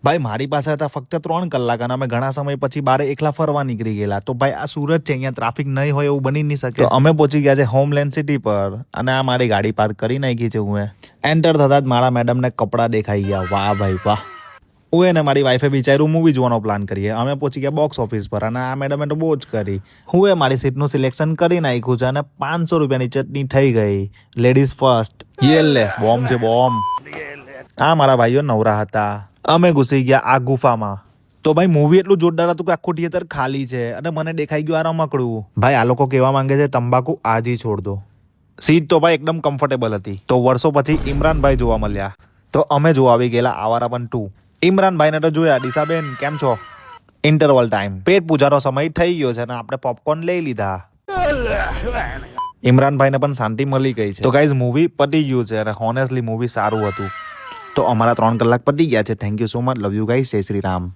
ભાઈ મારી પાસે હતા ફક્ત 3 કલાક અને અમે ઘણા સમય પછી બારે એકલા ફરવા નીકળી ગયેલા. તો ભાઈ આ સુરત છે, અહીંયા ટ્રાફિક નહીં હોય એવું બની નહીં શકે. તો અમે પહોંચી ગયા છે હોમલેન્ડ સિટી પર અને આ મારી ગાડી પાર્ક કરી નાખી છે. હું એન્ટર થતા જ મારા મેડમને કપડાં દેખાઈ ગયા. વાહ ભાઈ વાહ. હું એને મારી વાઈફે વિચાર્યું મૂવી જોવાનો પ્લાન કરીએ. અમે પહોંચી ગયા બોક્સ ઓફિસ પર અને આ મેડમે તો બહુ જ કરી. હું મારી સીટનું સિલેક્શન કરી નાખ્યું છે અને 500 રૂપિયાની ચટણી થઈ ગઈ. Ladies first. યે લે બોમ્બ છે બોમ્બ. આ મારા ભાઈઓ નવરા હતા. અમે ઘૂસી ગયા આ ગુફામાં. તો ભાઈ મૂવી એટલું જોરદાર હતું કે આખું થિયેટર ખાલી છે અને મને દેખાઈ ગયું આ રમકડું. ભાઈ આ લોકો કહેવા માંગે છે તંબાકુ આજ જ છોડ દો. સીટ તો ભાઈ એકદમ કમ્ફર્ટેબલ હતી. તો વર્ષો પછી ઇમરાનભાઈ જોવા મળ્યા. તો અમે જોવા આવી ગયેલા આવારાપન 2. ઇમરાનભાઈને તો જોયા. ડીસાબેન કેમ છો? ઇન્ટરવલ ટાઈમ, પેટ પૂજાનો સમય થઈ ગયો છે અને આપણે પોપકોર્ન લઈ લીધા. ઇમરાનભાઈને પણ શાંતિ મળી ગઈ છે. તો ગાઈઝ મૂવી પતી ગયું છે અને હોનેસ્ટલી મૂવી સારું હતું. તો અમારા 3 કલાક પતી ગયા છે. Thank you so much. Love you guys. જય શ્રી રામ.